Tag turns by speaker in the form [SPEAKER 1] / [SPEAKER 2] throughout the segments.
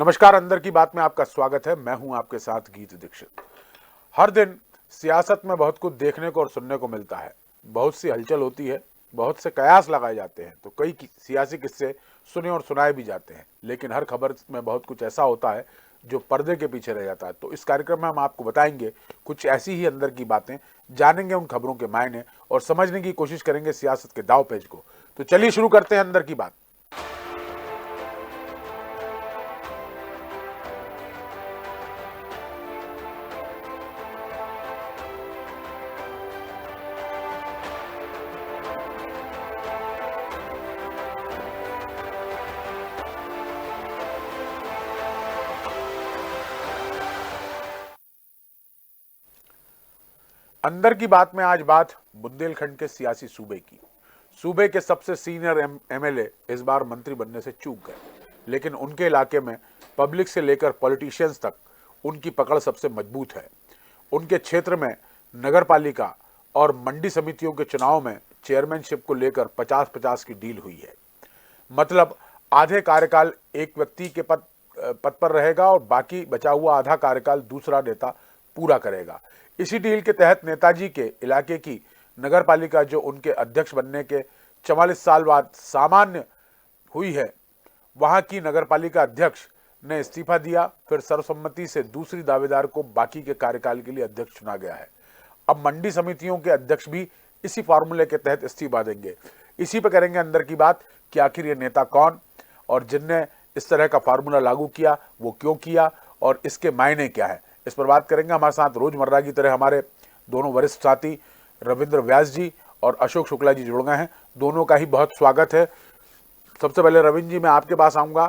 [SPEAKER 1] नमस्कार, अंदर की बात में आपका स्वागत है। मैं हूं आपके साथ गीत दीक्षित। हर दिन सियासत में बहुत कुछ देखने को और सुनने को मिलता है। बहुत सी हलचल होती है, बहुत से कयास लगाए जाते हैं, तो कई सियासी किस्से सुने और सुनाए भी जाते हैं। लेकिन हर खबर में बहुत कुछ ऐसा होता है जो पर्दे के पीछे रह जाता है। तो इस कार्यक्रम में हम आपको बताएंगे कुछ ऐसी ही अंदर की बातें, जानेंगे उन खबरों के मायने और समझने की कोशिश करेंगे सियासत के दाव पेच को। तो चलिए शुरू करते हैं अंदर की बात। अंदर की बात में आज बात बुंदेलखंड के सियासी सूबे की। सूबे के सबसे सीनियर एमएलए इस बार मंत्री बनने से चूक गए, लेकिन उनके इलाके में पब्लिक से लेकर पॉलिटिशियंस तक उनकी पकड़ सबसे मजबूत है। उनके क्षेत्र में नगर पालिका और मंडी समितियों के चुनाव में चेयरमैनशिप को लेकर 50-50 की डील हुई है। मतलब आधे कार्यकाल एक व्यक्ति के पद पर रहेगा और बाकी बचा हुआ आधा कार्यकाल दूसरा नेता पूरा करेगा। इसी डील के तहत नेताजी के इलाके की नगर पालिका, जो उनके अध्यक्ष बनने के 44 साल बाद सामान्य हुई है, वहां की नगर पालिका अध्यक्ष ने इस्तीफा दिया। फिर सर्वसम्मति से दूसरी दावेदार को बाकी के कार्यकाल के लिए अध्यक्ष चुना गया है। अब मंडी समितियों के अध्यक्ष भी इसी फार्मूले के तहत इस्तीफा देंगे। इसी पर करेंगे अंदर की बात कि आखिर ये नेता कौन और जिनने इस तरह का फार्मूला लागू किया वो क्यों किया और इसके मायने क्या है, इस पर बात करेंगे। हमारे साथ रोजमर्रा की तरह हमारे दोनों वरिष्ठ साथी रविंद्र व्यास जी और अशोक शुक्ला जी जुड़ गए हैं। दोनों का ही बहुत स्वागत है। सबसे पहले रविंद्र जी, मैं आपके पास आऊंगा।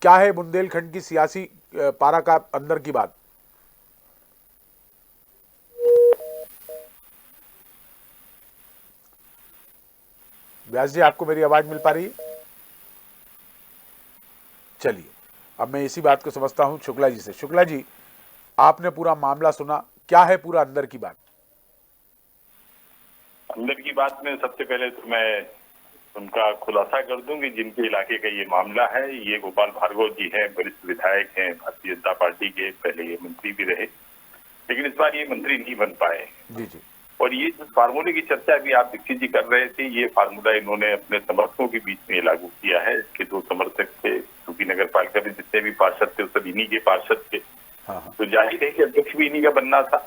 [SPEAKER 1] क्या है बुंदेलखंड की सियासी पारा का अंदर की बात? व्यास जी, आपको मेरी आवाज मिल पा रही है? चलिए, अब मैं इसी बात को समझता हूं शुक्ला जी से। शुक्ला जी, आपने पूरा मामला सुना, क्या है पूरा अंदर की बात?
[SPEAKER 2] अंदर की बात में सबसे पहले तो मैं उनका खुलासा कर दूं कि जिनके इलाके का ये मामला है, ये गोपाल भार्गव जी हैं, वरिष्ठ विधायक हैं भारतीय जनता पार्टी के। पहले ये मंत्री भी रहे, लेकिन इस बार ये मंत्री नहीं बन पाए।
[SPEAKER 1] जी जी।
[SPEAKER 2] और ये जिस फार्मूले की चर्चा भी आप दीक्षित जी कर रहे थे, ये फार्मूला इन्होंने अपने समर्थकों के बीच में लागू किया है। इसके दो समर्थक थे, क्योंकि नगर पालिका में जितने भी पार्षद थे सब इन्हीं के पार्षद थे। तो जाहिर है कि अध्यक्ष भी इन्हीं का बनना था।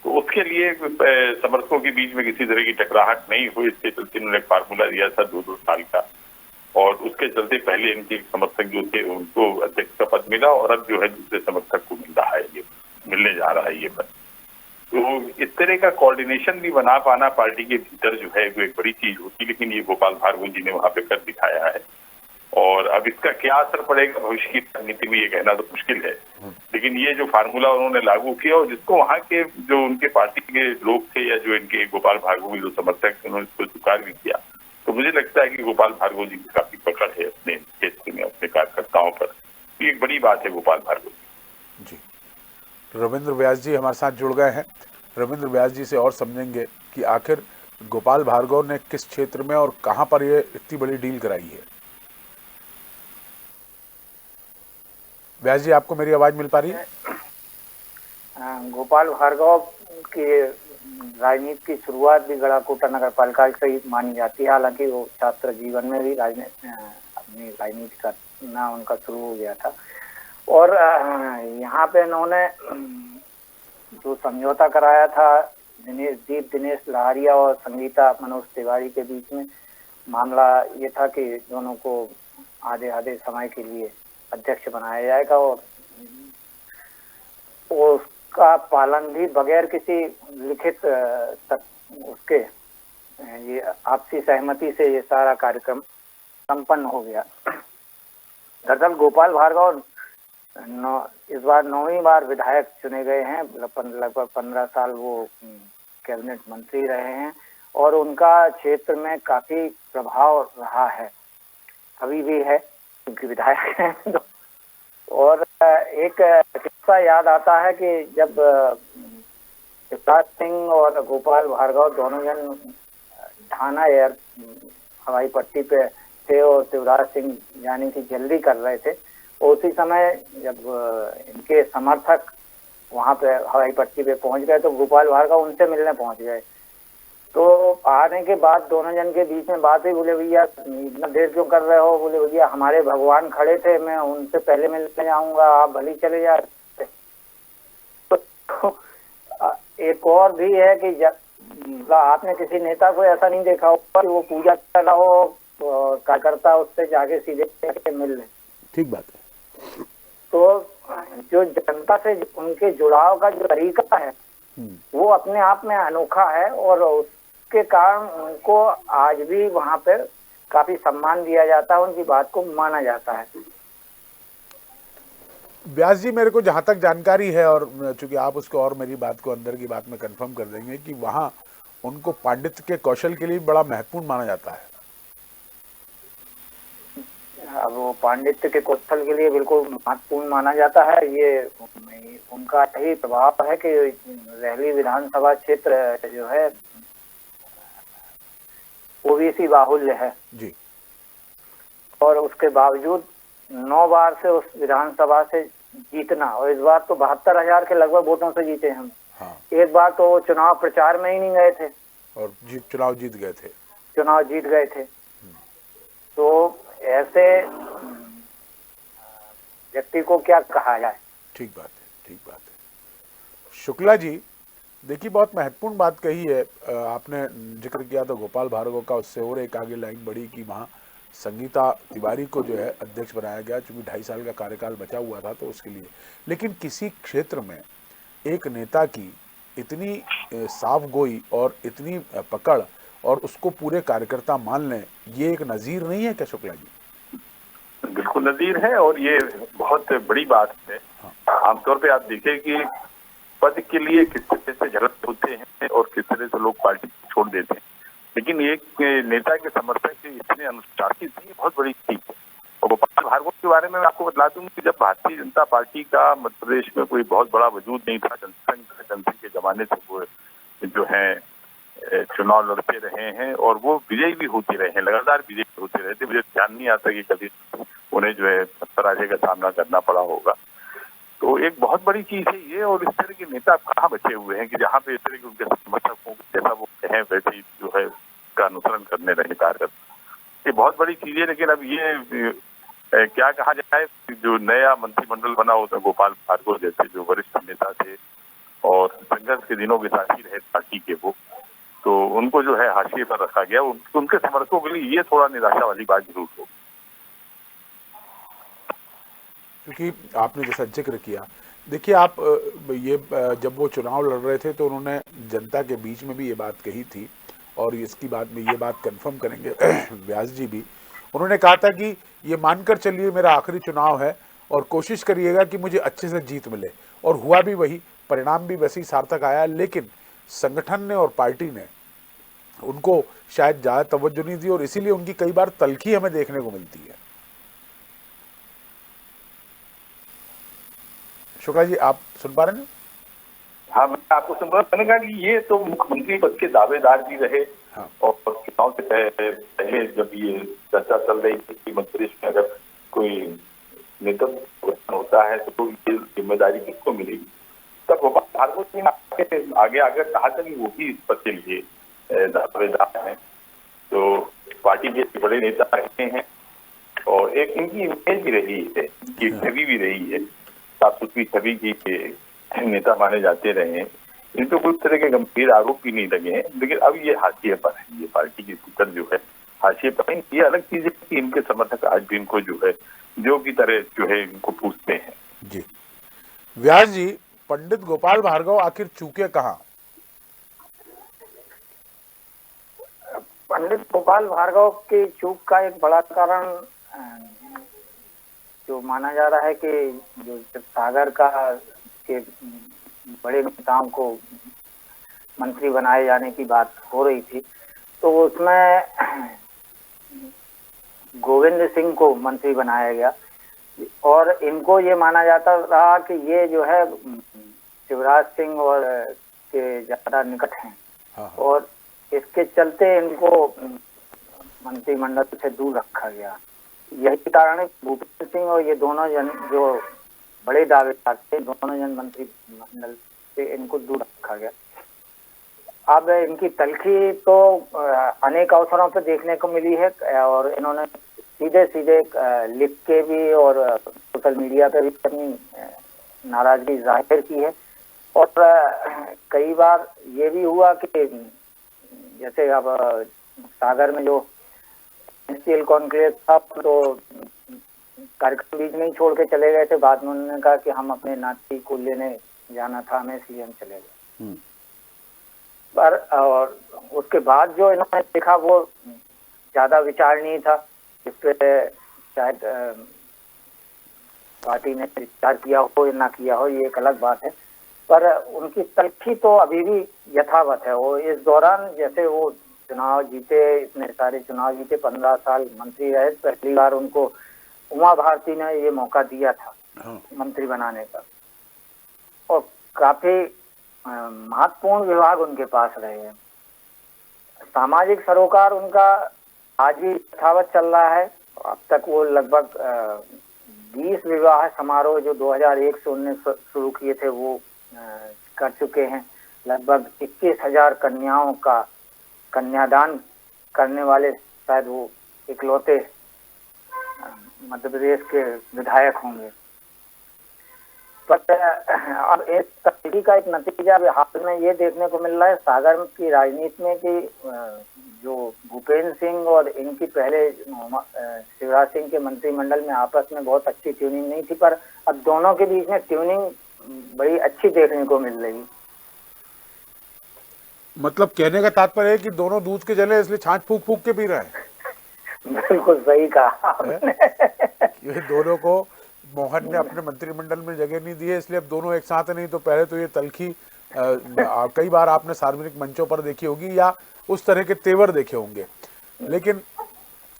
[SPEAKER 2] तो उसके लिए समर्थकों के बीच में किसी तरह की टकराहट नहीं हुई, इसके चलते इन्होंने फार्मूला दिया था 2-2 साल का। और उसके चलते पहले इनके समर्थक जो थे उनको अध्यक्ष का पद मिला, और अब जो है दूसरे समर्थक को मिल रहा है, ये मिलने जा रहा है ये पद। तो इस तरह का कोऑर्डिनेशन भी बना पाना पार्टी के भीतर जो है वो एक बड़ी चीज होती, लेकिन ये गोपाल भार्गव जी ने वहां पे कर दिखाया है। और अब इसका क्या असर पड़ेगा भविष्य की राजनीति में, ये कहना तो मुश्किल है। लेकिन ये जो फार्मूला उन्होंने लागू किया और जिसको वहां के जो उनके पार्टी के लोग थे या जो इनके गोपाल भार्गव के जो समर्थक थे, उन्होंने इसको स्वीकार भी किया। तो मुझे लगता है कि गोपाल भार्गव जी की काफी पकड़ है अपने क्षेत्र में, अपने कार्यकर्ताओं पर। ये एक बड़ी बात है गोपाल भार्गव
[SPEAKER 1] जी। रविंद्र व्यास जी हमारे साथ जुड़ गए हैं। रविंद्र व्यास जी से और समझेंगे कि आखिर गोपाल भार्गव ने किस क्षेत्र में और कहां पर ये इतनी बड़ी डील कराई है। व्यास जी, आपको मेरी आवाज मिल पा रही है?
[SPEAKER 3] गोपाल भार्गव की राजनीति की शुरुआत भी गढ़ाकोटा नगर पालिका से ही मानी जाती है। हालांकि वो छात्र जीवन में भी अपनी राजनीति करना उनका शुरू हो गया था। और यहाँ पे इन्होंने जो समझौता कराया था दिनेश लहारिया और संगीता मनोज तिवारी के बीच में, मामला ये था कि दोनों को आधे आधे समय के लिए अध्यक्ष बनाया जाएगा और उसका पालन भी बगैर किसी लिखित तक उसके ये आपसी सहमति से ये सारा कार्यक्रम संपन्न हो गया। दरअसल गोपाल भार्गव इस बार 9वीं बार विधायक चुने गए हैं। लगभग 15 साल वो कैबिनेट मंत्री रहे हैं और उनका क्षेत्र में काफी प्रभाव रहा है, अभी भी है क्योंकि विधायक हैं। और एक किस्सा याद आता है कि जब शिवराज सिंह और गोपाल भार्गव दोनों जन ढाना हवाई पट्टी पे थे और शिवराज सिंह जाने की जल्दी कर रहे थे, उसी समय जब इनके समर्थक वहां पे हवाई पट्टी पे पहुंच गए तो गोपाल भार्गव उनसे मिलने पहुंच गए। तो आने के बाद दोनों जन के बीच में बात हुई। बोले भैया इतना देर क्यों कर रहे हो? बोले भैया हमारे भगवान खड़े थे, मैं उनसे पहले मिलने जाऊंगा, आप भले चले जाते। तो एक और भी है कि आपने किसी नेता को ऐसा नहीं देखा होगा कि वो पूजा कर रहा हो और कार्यकर्ता उससे जाके सीधे मिल ले।
[SPEAKER 1] ठीक बात है।
[SPEAKER 3] तो जो जनता से उनके जुड़ाव का जो तरीका है वो अपने आप में अनोखा है और उसके कारण उनको आज भी वहां पे काफी सम्मान दिया जाता है, उनकी बात को माना जाता है।
[SPEAKER 1] व्यास जी, मेरे को जहां तक जानकारी है, और चूंकि आप उसको और मेरी बात को अंदर की बात में कंफर्म कर देंगे, कि वहां उनको पांडित्य के कौशल के लिए बड़ा महत्वपूर्ण माना जाता है।
[SPEAKER 3] अब वो पांडित्य के कौशल के लिए बिल्कुल महत्वपूर्ण माना जाता है। ये उनका यही प्रभाव है कि रहली विधानसभा क्षेत्र जो है ओबीसी बाहुल्य है
[SPEAKER 1] जी,
[SPEAKER 3] और उसके बावजूद 9 बार से उस विधानसभा से जीतना, और इस बार तो 72,000 के लगभग वोटों से जीते हम।
[SPEAKER 1] हाँ।
[SPEAKER 3] एक बार तो वो चुनाव प्रचार में ही नहीं गए थे
[SPEAKER 1] और चुनाव जीत गए थे।
[SPEAKER 3] चुनाव जीत गए थे। तो ऐसे व्यक्ति को क्या कहा जाए।
[SPEAKER 1] ठीक बात है, ठीक बात है। शुक्ला जी, देखिए बहुत महत्वपूर्ण बात कही है आपने। जिक्र किया तो गोपाल भार्गव का, उससे और एक आगे लाइन बढ़ी कि वहाँ संगीता तिवारी को जो है अध्यक्ष बनाया गया, चूंकि 2.5 साल का कार्यकाल बचा हुआ था तो उसके लिए। लेकिन किसी क्षेत्र में एक नेता की इतनी साफ गोई और इतनी पकड़ और उसको पूरे कार्यकर्ता मान लें, ये एक नजीर नहीं है क्या शुक्ला जी?
[SPEAKER 2] बिल्कुल नजीर है और ये बहुत बड़ी बात है। आमतौर पे आप देखें कि पद के लिए किस तरह से झगड़े होते हैं और किस तरह से लोग पार्टी छोड़ देते हैं, लेकिन एक नेता के समर्थक से इतने अनुशासित थी, बहुत बड़ी चीज है। और गोपाल भार्गव के बारे में मैं आपको बता दूं कि जब भारतीय जनता पार्टी का मध्य प्रदेश में कोई बहुत बड़ा वजूद नहीं था, जनसंघ के जमाने से वो जो है चुनाव लड़ते रहे हैं और वो विजयी भी होते रहे हैं, लगातार विजयी होते रहे थे। मुझे ध्यान नहीं आता कि कभी उन्हें जो है पराजय का सामना करना पड़ा होगा। तो एक बहुत बड़ी चीज है ये। और इस तरह के नेता कहाँ बचे हुए हैं कि जहाँ पे इस तरह के उनके समर्थकों जैसा वो कहें वैसे ही जो है उसका अनुसरण करने रहे कार्यकर्ता। ये बहुत बड़ी चीज है। लेकिन अब ये क्या कहा जाए, जो नया मंत्रिमंडल बना होता है, गोपाल भार्गव जैसे जो वरिष्ठ नेता थे और संघर्ष के दिनों के साथी रहे पार्टी के, वो तो उनको जो है हाशिए पर रखा गया। उनके समर्थकों के लिए ये थोड़ा निराशा वाली बात जरूर हो।
[SPEAKER 1] क्योंकि आपने जैसा जिक्र किया, देखिए आप ये जब वो चुनाव लड़ रहे थे तो उन्होंने जनता के बीच में भी ये बात कही थी, और इसकी बात में ये बात कंफर्म करेंगे व्यास जी भी। उन्होंने कहा था कि ये मानकर चलिए मेरा आखिरी चुनाव है और कोशिश करिएगा कि मुझे अच्छे से जीत मिले, और हुआ भी वही, परिणाम भी वैसे ही सार्थक आया। लेकिन संगठन ने और पार्टी ने उनको शायद ज़्यादा तवज्जो नहीं दी और इसीलिए उनकी कई बार तल्खी हमें देखने को मिलती है। शुक्ला जी, आप सुन पा रहे हैं?
[SPEAKER 2] हाँ, मैं आपको सुन रहा हूँ। मैंने कहा कि ये तो मुख्यमंत्री पद के दावेदार भी रहे। हाँ। और चुनाव से पहले जब ये चर्चा चल रही थी कि मध्य प्रदेश में अगर कोई नेतृत्व होता है तो ये जिम्मेदारी किसको मिलेगी, तब गोपाल भार्गव जी ने आगे आगे कहा था कि वो भी इस पद के लिए दावेदार हैं। तो पार्टी के बड़े नेता रहे हैं और एक इनकी इमेज भी रही है, इनकी छवि भी रही है, साफ सुथरी छवि की नेता माने जाते रहे हैं। इन पर कोई तरह के गंभीर आरोप भी नहीं लगे हैं। लेकिन अब ये हाशिए पर है, ये पार्टी की भीतर जो है हाशिए पर है। ये अलग चीज है कि इनके समर्थक आज भी इनको जो है जो की तरह जो है इनको पूछते हैं।
[SPEAKER 1] जी व्यास जी, पंडित गोपाल भार्गव आखिर चूके कहाँ?
[SPEAKER 3] पंडित गोपाल भार्गव की चूक का एक बड़ा कारण जो माना जा रहा है कि जो सागर का के बड़े नेताओं को मंत्री बनाए जाने की बात हो रही थी, तो उसमें गोविंद सिंह को मंत्री बनाया गया और इनको ये माना जाता रहा कि ये जो है शिवराज सिंह और के ज्यादा निकट हैं। हाँ। और इसके चलते इनको मंत्रिमंडल से दूर रखा गया। यही कारण है भूपेंद्र सिंह और ये दोनों जन जो बड़े दावेदार थे, दोनों जन मंत्रिमंडल से इनको दूर रखा गया। अब इनकी तलखी तो अनेक अवसरों पर देखने को मिली है और इन्होंने सीधे सीधे लिख के भी और सोशल मीडिया पे भी अपनी नाराजगी जाहिर की है। और कई बार ये भी हुआ कि जैसे अब सागर में जो एनसीएल कॉन्क्लेव था तो कार्यक्रम बीच में ही छोड़ के चले गए थे। बाद में उन्होंने कहा कि हम अपने नाती को लेने जाना था हमें, इसलिए हम चले गए। पर और उसके बाद जो इन्होंने देखा वो ज्यादा विचारणीय था, जिस पे शायद पार्टी ने विचार किया हो या ना किया हो ये एक अलग बात है, पर उनकी तलखी तो अभी भी यथावत है। वो इस दौरान जैसे वो चुनाव जीते, इतने सारे चुनाव जीते, 15 साल मंत्री रहे, पहली बार उनको उमा भारती ने ये मौका दिया था मंत्री बनाने का और काफी महत्वपूर्ण विभाग उनके पास रहे हैं। सामाजिक सरोकार उनका आज भी यथावत चल रहा है। अब तक वो लगभग 20 विवाह समारोह जो 2001 से उन्होंने शुरू किए थे वो कर चुके हैं। लगभग 21,000 कन्याओं का कन्यादान करने वाले शायद वो इकलौते मध्य प्रदेश के विधायक होंगे। पर अब इस तस्वीर का एक नतीजा हाल में ये देखने को मिल रहा है सागर की राजनीति में कि जो भूपेंद्र सिंह और इनकी पहले शिवराज सिंह के मंत्रिमंडल में आपस में बहुत अच्छी ट्यूनिंग नहीं थी, पर अब दोनों के बीच में ट्यूनिंग बड़ी अच्छी देखने को मिल रही।
[SPEAKER 1] मतलब कहने का तात्पर्य है कि दोनों दूध के जले इसलिए छाछ फूक फूक के पी रहे हैं।
[SPEAKER 3] बिल्कुल सही कहा आपने।
[SPEAKER 1] ये दोनों को मोहन ने अपने मंत्रिमंडल में जगह नहीं दी है, इसलिए अब दोनों एक साथ नहीं। तो पहले तो ये तलखी कई बार आपने सार्वजनिक मंचों पर देखी होगी या उस तरह के तेवर देखे होंगे। लेकिन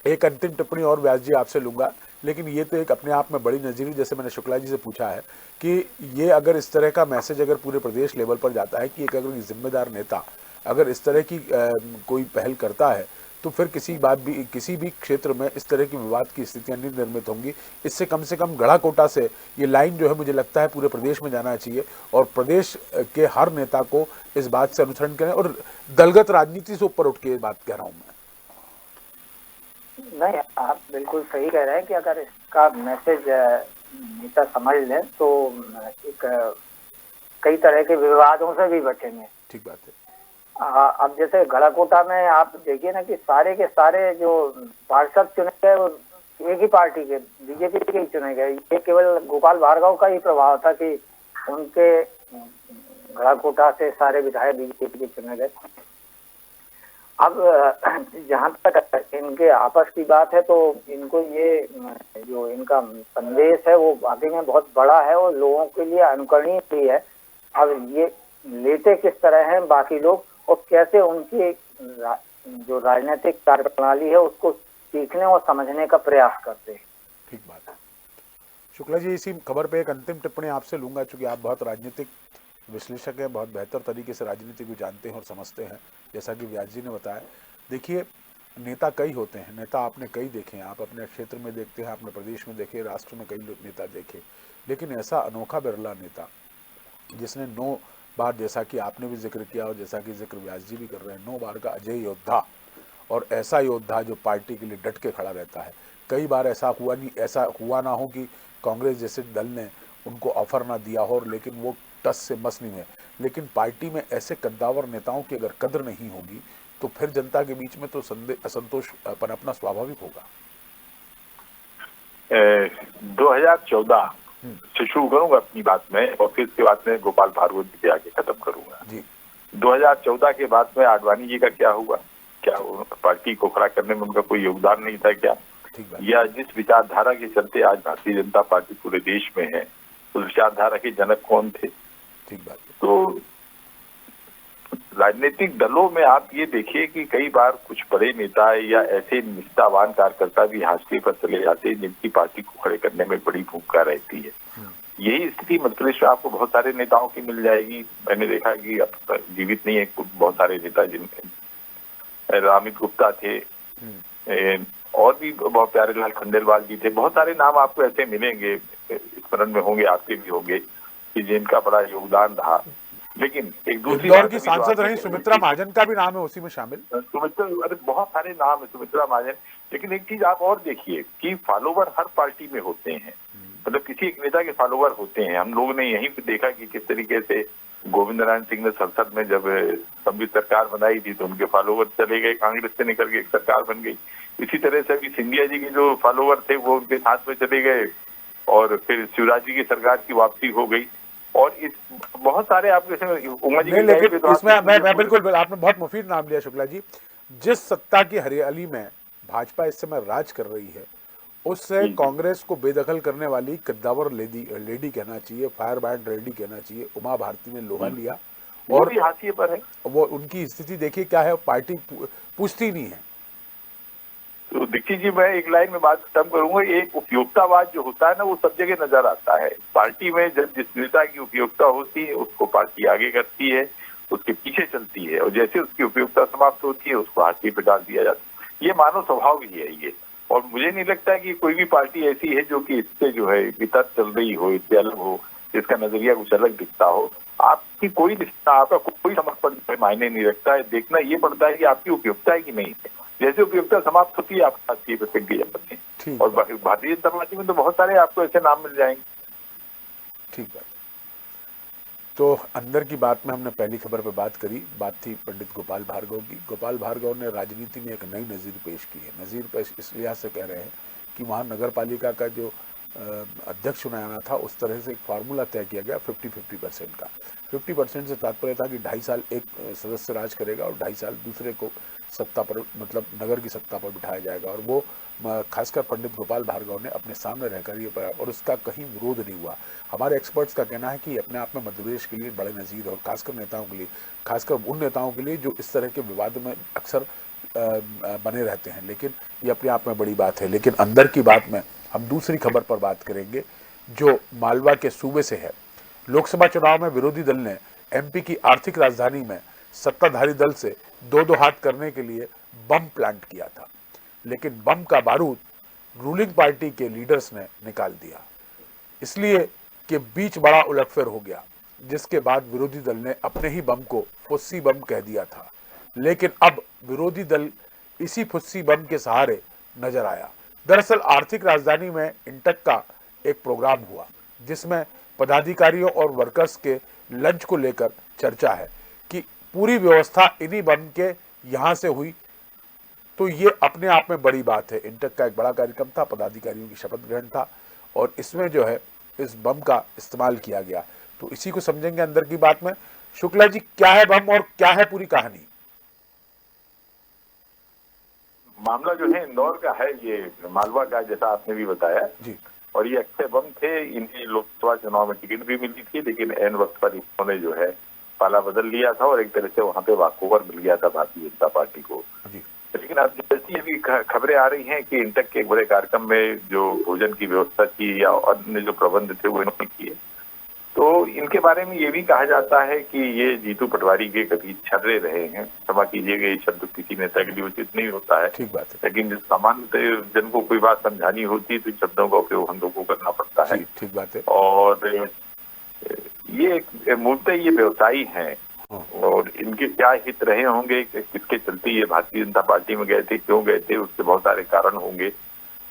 [SPEAKER 1] एक अंतिम टिप्पणी और व्यास जी आपसे लूंगा, लेकिन ये तो एक अपने आप में बड़ी नजीर, जैसे मैंने शुक्ला जी से पूछा है कि ये अगर इस तरह का मैसेज अगर पूरे प्रदेश लेवल पर जाता है कि एक अगर जिम्मेदार नेता अगर इस तरह की कोई पहल करता है तो फिर किसी भी क्षेत्र में इस तरह की विवाद की स्थितियां नहीं निर्मित होंगी। इससे कम गढ़ा कोटा से ये लाइन जो है मुझे लगता है पूरे प्रदेश में जाना चाहिए और प्रदेश के हर नेता को इस बात से अनुसरण करें और दलगत राजनीति से ऊपर उठ के ये बात कह रहा हूं मैं।
[SPEAKER 3] नहीं, आप बिल्कुल सही कह रहे हैं कि अगर इसका मैसेज नेता समझ लें तो एक कई तरह के विवादों से भी बचेंगे।
[SPEAKER 1] ठीक बात है।
[SPEAKER 3] अब जैसे गढ़ाकोटा में आप देखिए ना कि सारे के सारे जो पार्षद चुने गए वो एक ही पार्टी के बीजेपी के ही चुने गए। ये केवल गोपाल भार्गव का ही प्रभाव था कि उनके गढ़ाकोटा से सारे विधायक बीजेपी के चुने गए। अब जहां तक इनके आपस की बात है तो इनको ये जो इनका संदेश है वो वाकई में बहुत बड़ा है और लोगों के लिए अनुकरणीय भी है। अब ये लेते किस तरह हैं बाकी लोग और कैसे उनकी जो राजनीतिक कार्यप्रणाली है उसको सीखने और समझने का प्रयास करते हैं।
[SPEAKER 1] ठीक बात है। शुक्ला जी, इसी खबर पे एक अंतिम टिप्पणी आपसे लूंगा, चूंकि आप बहुत राजनीतिक विश्लेषक हैं, बहुत बेहतर तरीके से राजनीति को जानते हैं और समझते हैं, जैसा कि व्यास जी ने बताया। देखिए, नेता कई होते हैं, नेता आपने कई देखे हैं, आप अपने क्षेत्र में देखते हैं, अपने प्रदेश में देखे, राष्ट्र में कई नेता देखे, लेकिन ऐसा अनोखा बिरला नेता जिसने 9 बार, जैसा कि आपने भी जिक्र किया और जैसा कि जिक्र व्यास जी भी कर रहे हैं, 9 बार का अजय योद्धा और ऐसा योद्धा जो पार्टी के लिए डट के खड़ा रहता है। कई बार ऐसा हुआ ना हो कि कांग्रेस जैसे दल ने उनको ऑफर ना दिया हो, लेकिन वो टस से मस नहीं है। लेकिन पार्टी में ऐसे कद्दावर नेताओं की अगर कद्र नहीं होगी तो फिर जनता के बीच में तो असंतोष पनपना स्वाभाविक होगा।
[SPEAKER 2] 2014 से शुरू करूंगा अपनी बात में और फिर इसके बाद में गोपाल भार्गव जी के आगे खत्म करूंगा जी। 2014 के बाद में आडवाणी जी का क्या हुआ? क्या पार्टी को खड़ा करने में उनका कोई योगदान नहीं था क्या? या जिस विचारधारा के चलते आज भारतीय जनता पार्टी पूरे देश में है उस विचारधारा के जनक कौन थे?
[SPEAKER 1] ठीक बात।
[SPEAKER 2] तो राजनीतिक दलों में आप ये देखिए कि कई बार कुछ बड़े नेता या ऐसे निष्ठावान कार्यकर्ता भी हाशिए पर चले जाते हैं जिनकी पार्टी को खड़े करने में बड़ी भूमिका रहती है। यही स्थिति मध्य प्रदेश में आपको बहुत सारे नेताओं की मिल जाएगी। मैंने देखा कि अब जीवित नहीं है बहुत सारे नेता जिनमें रामित गुप्ता थे और भी बहुत प्यारे लाल खंडेलवाल जी थे, बहुत सारे नाम आपको ऐसे मिलेंगे, स्मरण में होंगे, आपके भी होंगे, कि जिनका बड़ा योगदान रहा। लेकिन एक दूसरी
[SPEAKER 1] इंदौर
[SPEAKER 2] बात
[SPEAKER 1] की
[SPEAKER 2] अभी जो
[SPEAKER 1] सांसद
[SPEAKER 2] आपने
[SPEAKER 1] रही
[SPEAKER 2] कही
[SPEAKER 1] सुमित्रा
[SPEAKER 2] कि
[SPEAKER 1] महाजन का भी नाम है उसी में शामिल।
[SPEAKER 2] सुमित्रा, अरे बहुत सारे नाम है, सुमित्रा महाजन। लेकिन एक चीज आप और देखिए कि फॉलोवर हर पार्टी में होते हैं, मतलब किसी एक नेता के फॉलोवर होते हैं। हम लोगों ने यहीं पे देखा कि किस तरीके से गोविंद नारायण सिंह ने संसद में जब संयुक्त सरकार बनाई थी तो उनके फॉलोवर चले गए, कांग्रेस से निकल के एक सरकार बन गई। इसी तरह से अभी सिंधिया जी के जो फॉलोवर थे वो उनके साथ में चले गए और फिर शिवराज जी की सरकार की वापसी हो गई। और इस बहुत सारे आप जैसे उमा जी
[SPEAKER 1] नहीं,
[SPEAKER 2] की टाइम पे
[SPEAKER 1] लेकिन
[SPEAKER 2] तो
[SPEAKER 1] इसमें मैं
[SPEAKER 2] आप
[SPEAKER 1] बिल्कुल, आपने बहुत मुफीद नाम लिया शुक्ला जी। जिस सत्ता की हरियाली में भाजपा इस समय राज कर रही है, उससे कांग्रेस को बेदखल करने वाली कद्दावर लेडी कहना चाहिए, फायर ब्रांड लेडी कहना चाहिए, उमा भारती ने लोहा लिया।
[SPEAKER 2] वो
[SPEAKER 1] और
[SPEAKER 2] भी हाशिए पर है।
[SPEAKER 1] वो उनकी स्थिति देखिए क्या है, पार्टी पूछती नहीं है।
[SPEAKER 2] तो दीक्षित जी, मैं एक लाइन में बात खत्म करूंगा। एक उपयोगितावाद जो होता है ना, वो सब जगह नजर आता है। पार्टी में जब जिस नेता की उपयोगिता होती है उसको पार्टी आगे करती है, उसके पीछे चलती है, और जैसे उसकी उपयोगिता समाप्त होती है उसको हाशिए पे डाल दिया जाता है। ये मानव स्वभाव भी है ये। और मुझे नहीं लगता कि कोई भी पार्टी ऐसी है जो कि इससे जो है वितत चल रही हो, इससे अलग हो, इसका नजरिया कुछ अलग दिखता हो। आपकी कोई रिश्ता, आपका कोई समर्पण मायने नहीं रखता है। देखना ये पड़ता है कि आपकी उपयोगिता है कि नहीं है। जैसे उपयोगिता समाप्त होती है आप हाशिए पे फेंक दिए जाते हैं। और भारतीय जनता पार्टी में तो बहुत सारे आपको ऐसे नाम मिल जाएंगे।
[SPEAKER 1] ठीक बात। तो अंदर की बात में हमने पहली खबर पे बात करी, बात थी पंडित गोपाल भार्गव की। गोपाल भार्गव ने राजनीति में एक नई नज़ीर पेश की है। नज़ीर पेश इस लिहाज से कह रहे हैं कि वहाँ नगर पालिका का जो अध्यक्ष चुनाना था उस तरह से एक फार्मूला तय किया गया 50-50% का। 50% से तात्पर्य था कि 2.5 साल एक सदस्य राज करेगा और 2.5 साल दूसरे को सत्ता पर, मतलब नगर की सत्ता पर बिठाया जाएगा। और वो खासकर पंडित गोपाल भार्गव ने अपने सामने रहकर ये पाया और उसका कहीं विरोध नहीं हुआ। हमारे एक्सपर्ट्स का कहना है कि अपने आप में मध्य प्रदेश के लिए बड़े नज़ीर और खासकर नेताओं के लिए, खासकर उन नेताओं के लिए जो इस तरह के विवाद में अक्सर बने रहते हैं। लेकिन ये अपने आप में बड़ी बात है। लेकिन अंदर की बात में हम दूसरी खबर पर बात करेंगे जो मालवा के सूबे से है। लोकसभा चुनाव में विरोधी दल ने एमपी की आर्थिक राजधानी में सत्ताधारी दल से दो हाथ करने के लिए बम प्लांट किया था, लेकिन बम का बारूद रूलिंग पार्टी के लीडर्स ने निकाल दिया, इसलिए कि बीच बड़ा उलटफेर हो गया, जिसके बाद विरोधी दल ने अपने ही बम को फुस्सी बम कह दिया था। लेकिन अब विरोधी दल इसी फुस्सी बम के सहारे नजर आया। दरअसल आर्थिक राजधानी में इंटक का एक प्रोग्राम हुआ जिसमें पदाधिकारियों और वर्कर्स के लंच को लेकर चर्चा है कि पूरी व्यवस्था इन्हीं बम के यहां से हुई। तो ये अपने आप में बड़ी बात है। इंटक का एक बड़ा कार्यक्रम था, पदाधिकारियों की शपथ ग्रहण था और इसमें जो है इस बम का इस्तेमाल किया गया। तो इसी को समझेंगे अंदर की बात में। शुक्ला जी, क्या है बम और क्या है पूरी कहानी?
[SPEAKER 2] मामला जो है इंदौर का है, ये मालवा का, जैसा आपने भी बताया
[SPEAKER 1] जी।
[SPEAKER 2] और ये अक्षय बम थे। इन्हें लोकसभा चुनाव में टिकट भी मिली थी, लेकिन एन वक्त पर इन्होंने जो है पाला बदल लिया था और एक तरह से वहां पे वॉकओवर मिल गया था भारतीय जनता पार्टी को।
[SPEAKER 1] जी।
[SPEAKER 2] लेकिन अब जैसी अभी खबरें आ रही हैं कि इंटक के एक बड़े कार्यक्रम में जो भोजन की व्यवस्था की या अन्य जो प्रबंध थे वो इन्होंने किए, तो इनके बारे में ये भी कहा जाता है कि ये जीतू पटवारी के कभी छर्रे रहे हैं। क्षमा कीजिएगा, ये शब्द किसी नेता के लिए उचित नहीं होता है।
[SPEAKER 1] ठीक बात है।
[SPEAKER 2] लेकिन जब सामान्य जन को कोई बात समझानी होती है तो इन शब्दों का उपयोग हम लोगों को करना पड़ता है।
[SPEAKER 1] ठीक बात है।
[SPEAKER 2] और ये मूलतः ये व्यवसायी हैं और इनके क्या हित रहे होंगे, किसके चलते ये भारतीय जनता पार्टी में गए थे, क्यों गए थे, उसके बहुत सारे कारण होंगे।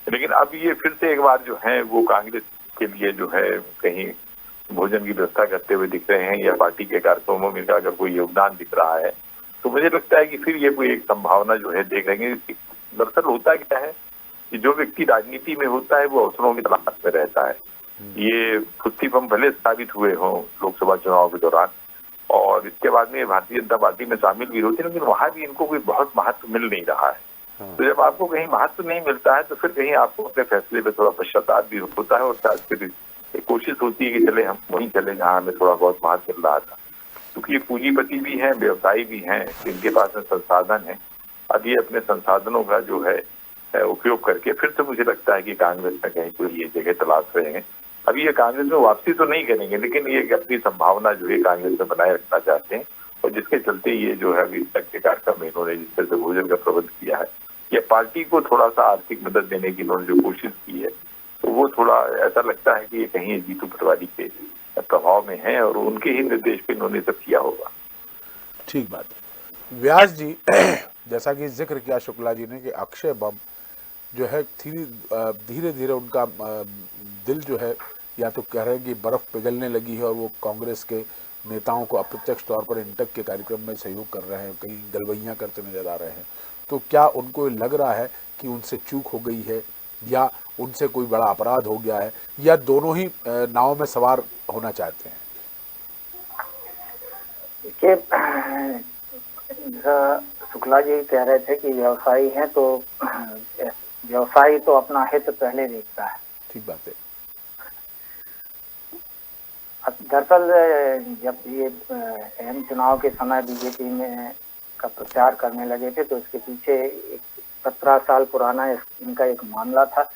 [SPEAKER 2] लेकिन अब ये फिर से एक बार जो है वो कांग्रेस के लिए जो है कहीं भोजन की व्यवस्था करते हुए दिख रहे हैं या पार्टी के कार्यक्रमों में अगर कोई योगदान दिख रहा है तो मुझे लगता है कि फिर ये कोई एक संभावना जो है देख रहे हैं। दरअसल होता क्या है कि जो व्यक्ति राजनीति में होता है वो अवसरों की तलाश में रहता है। ये फुस्सी बम भले साबित हुए हों लोकसभा चुनाव के दौरान और इसके बाद में भारतीय जनता पार्टी में शामिल भी होती है, लेकिन वहां भी इनको कोई बहुत महत्व मिल नहीं रहा है। तो जब आपको कहीं महत्व नहीं मिलता है तो फिर कहीं आपको अपने फैसले पे थोड़ा पश्चाताप भी होता है और शायद फिर कोशिश होती है कि चले हम वहीं चले जहाँ हमें थोड़ा बहुत महत्व मिल रहा था। क्योंकि ये पूंजीपति भी हैं, व्यवसायी भी हैं, इनके पास में संसाधन है। अब ये अपने संसाधनों का जो है उपयोग करके फिर से मुझे लगता है कि कांग्रेस में कहीं कोई ये जगह तलाश रहे हैं। अभी ये कांग्रेस में वापसी तो नहीं करेंगे, लेकिन ये अपनी संभावना जो है कांग्रेस में बनाए रखना चाहते हैं और जिसके चलते ये जो है अभी तक के कार्यक्रम में इन्होंने जिस तरह से भोजन का प्रबंध किया है या पार्टी को थोड़ा सा आर्थिक मदद देने की इन्होंने जो कोशिश की है, तो वो थोड़ा ऐसा लगता है कि ये कहीं जीतू पटवारी के प्रभाव में है और उनके ही निर्देश पे इन्होंने सब किया होगा।
[SPEAKER 1] ठीक बात है। व्यास जी, जैसा कि जिक्र किया शुक्ला जी ने कि अक्षय बम जो है धीरे धीरे उनका दिल जो है, या तो कह रहे हैं कि बर्फ पिघलने लगी है और वो कांग्रेस के नेताओं को अप्रत्यक्ष तौर पर इंटक के कार्यक्रम में सहयोग कर रहे हैं, कहीं गलबैयाँ करते नजर आ रहे हैं। तो क्या उनको लग रहा है कि उनसे चूक हो गई है, या उनसे कोई बड़ा अपराध हो गया है, या दोनों ही नाव में सवार होना चाहते हैं?
[SPEAKER 3] देखिए, शुक्ला जी कह रहे थे कि व्यवसायी हैं तो व्यवसायी तो अपना हित पहले देखता है।
[SPEAKER 1] ठीक बात है।
[SPEAKER 3] दरअसल जब ये एम चुनाव के समय बीजेपी में का प्रचार करने लगे थे तो इसके पीछे 17 साल पुराना इनका एक मामला था,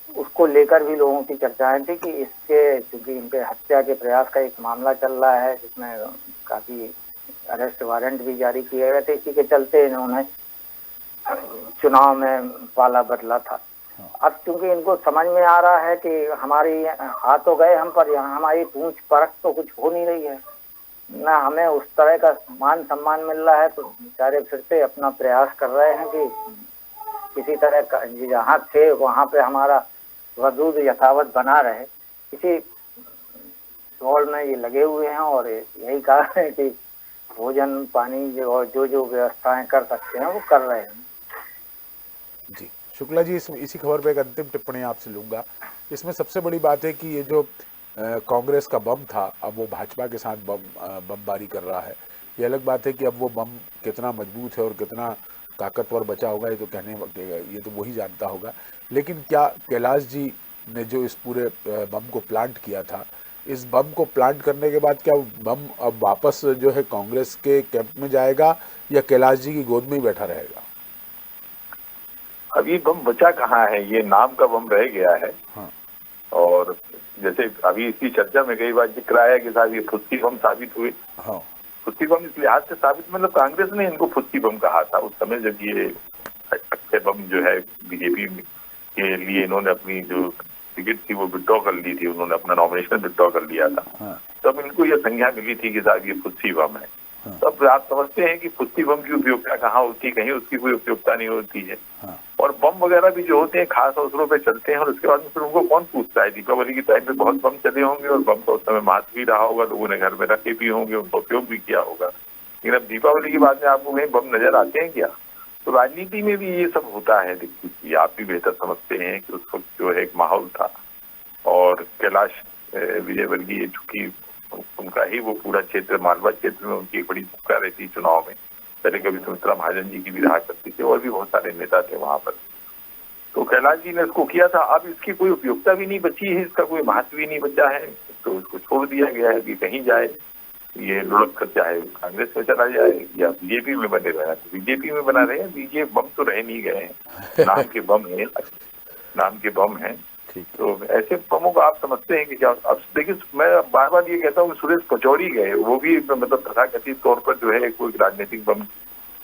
[SPEAKER 3] उसको लेकर भी लोगों की चर्चाएं थी कि इसके, क्योंकि इनके हत्या के प्रयास का एक मामला चल रहा है जिसमें काफी अरेस्ट वारंट भी जारी किए गए थे, इसी के चलते इन्होंने चुनाव में पाला बदला था। अब क्योंकि इनको समझ में आ रहा है कि हमारी आ तो गए हम, पर यहाँ हमारी पूंछ परख तो कुछ हो नहीं रही है, ना हमें उस तरह का मान सम्मान मिल रहा है, तो बेचारे फिर से अपना प्रयास कर रहे हैं कि किसी तरह का जहाँ थे वहाँ पे हमारा वजूद यथावत बना रहे, इसी दौड़ में ये लगे हुए हैं। और यही कारण है कि भोजन पानी और जो व्यवस्थाएं कर सकते हैं वो कर रहे हैं।
[SPEAKER 1] जी शुक्ला जी, इसी खबर पे एक अंतिम टिप्पणी आपसे लूंगा। इसमें सबसे बड़ी बात है कि ये जो कांग्रेस का बम था, अब वो भाजपा के साथ बमबारी कर रहा है। ये अलग बात है कि अब वो बम कितना मजबूत है और कितना ताकतवर बचा होगा, ये तो ये तो वही जानता होगा। लेकिन क्या कैलाश जी ने जो इस पूरे बम को प्लांट किया था, इस बम को प्लांट करने के बाद क्या बम अब वापस जो है कांग्रेस के कैंप में जाएगा, या कैलाश जी की गोद में ही बैठा रहेगा?
[SPEAKER 2] अभी बम बचा कहाँ है, ये नाम का बम रह गया है।
[SPEAKER 1] हाँ।
[SPEAKER 2] और जैसे अभी इसकी चर्चा में कई बार जिक्र आया कि साहब ये फुस्सी बम साबित हुए।
[SPEAKER 1] हाँ।
[SPEAKER 2] फुस्सी बम इस लिहाज से साबित, मतलब कांग्रेस ने इनको फुस्सी बम कहा था उस समय जब ये अक्षय बम जो है बीजेपी के लिए इन्होंने अपनी जो टिकट थी वो विड्रॉ कर ली थी, उन्होंने अपना नॉमिनेशन विड्रॉ कर लिया था।
[SPEAKER 1] हाँ।
[SPEAKER 2] तब इनको ये संज्ञा मिली थी कि साहब ये फुस्सी बम है। तब आप समझते हैं कि फुस्सी बम की उपयोगिता कहाँ होती है, कहीं उसकी कोई उपयोगिता नहीं होती है। और बम वगैरह भी जो होते हैं खास अवसरों पे चलते हैं, और उसके बाद में फिर उनको कौन पूछता है। दीपावली की टाइम पे बहुत बम चले होंगे और बम का उस समय महत्व भी रहा होगा, लोगों ने घर में रखे भी होंगे, उनका उपयोग भी किया होगा। लेकिन अब दीपावली के बाद में आपको कहीं बम नजर आते हैं क्या? तो राजनीति में भी ये सब होता है। देखिए, आप भी बेहतर समझते हैं कि उस वक्त जो है एक माहौल था, और कैलाश विजयवर्गीय चूंकि उनका ही वो पूरा क्षेत्र, मालवा क्षेत्र में उनकी एक बड़ी भूमिका रहती चुनाव में। पहले कभी सुमित्रा महाजन जी की भी रहा करती थी, और भी बहुत सारे नेता थे वहां पर। तो कैलाश जी ने इसको किया था। अब इसकी कोई उपयोगिता भी नहीं बची है, इसका कोई महत्व भी नहीं बचा है, तो इसको छोड़ दिया गया है कि कहीं जाए, ये लुढ़क कर चाहे कांग्रेस में चला जाए या बीजेपी में बने रहे। तो बीजेपी में बना रहे हैं, बीजेपी बम तो रह नहीं गए हैं, नाम के बम है, नाम के बम है। तो ऐसे बमों को आप समझते हैं कि क्या? अब देखिए, मैं बार बार ये कहता हूँ कि सुरेश पचौरी गए, वो भी मतलब तथाकथित तौर पर जो है कोई राजनीतिक बम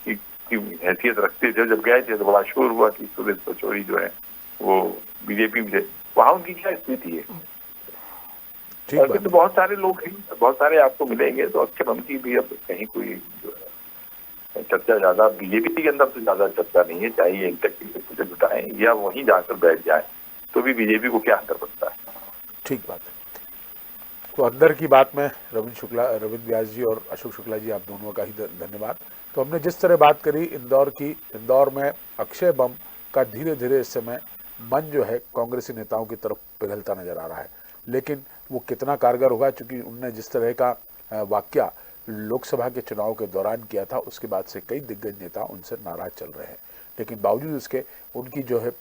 [SPEAKER 2] की हैसियत रखते थे। जब गए थे तो बड़ा शोर हुआ कि सुरेश पचौरी जो है वो बीजेपी में थे। वहां उनकी क्या स्थिति है? ऐसे तो बहुत सारे लोग हैं, बहुत सारे आपको मिलेंगे। तो अक्षय बम की भी अब कहीं कोई चर्चा ज्यादा बीजेपी के अंदर तो ज्यादा चर्चा नहीं है, चाहे ये इंटक से जुटाएं या वहीं जाकर बैठ जाए, तो भी बीजेपी को क्या अंतर पड़ता है।
[SPEAKER 1] ठीक बात है। तो अंदर की बात में रविंद्र व्यास जी और अशोक शुक्ला जी, आप दोनों का ही धन्यवाद। तो हमने जिस तरह बात करी इंदौर की, इंदौर में अक्षय बम का धीरे धीरे इस समय मन जो है कांग्रेसी नेताओं की तरफ पिघलता नजर आ रहा है, लेकिन वो कितना कारगर होगा, चूंकि उनने जिस तरह का वाकया लोकसभा के चुनाव के दौरान किया था, उसके बाद से कई दिग्गज नेता उनसे नाराज चल रहे हैं। लेकिन बावजूद इसके उनकी जो है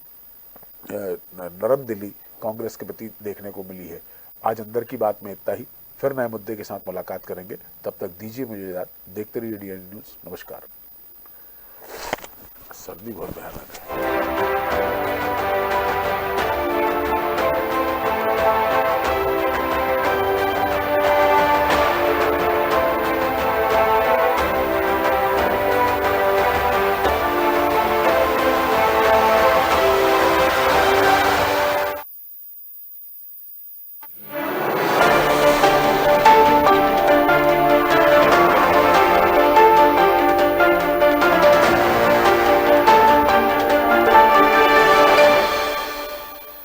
[SPEAKER 1] नरम दिली कांग्रेस के प्रति देखने को मिली है। आज अंदर की बात में इतना ही, फिर नए मुद्दे के साथ मुलाकात करेंगे। तब तक दीजिए मुझे इजाजत, देखते रहिए डीएन न्यूज़। नमस्कार। सर्दी बहुत भयानक है।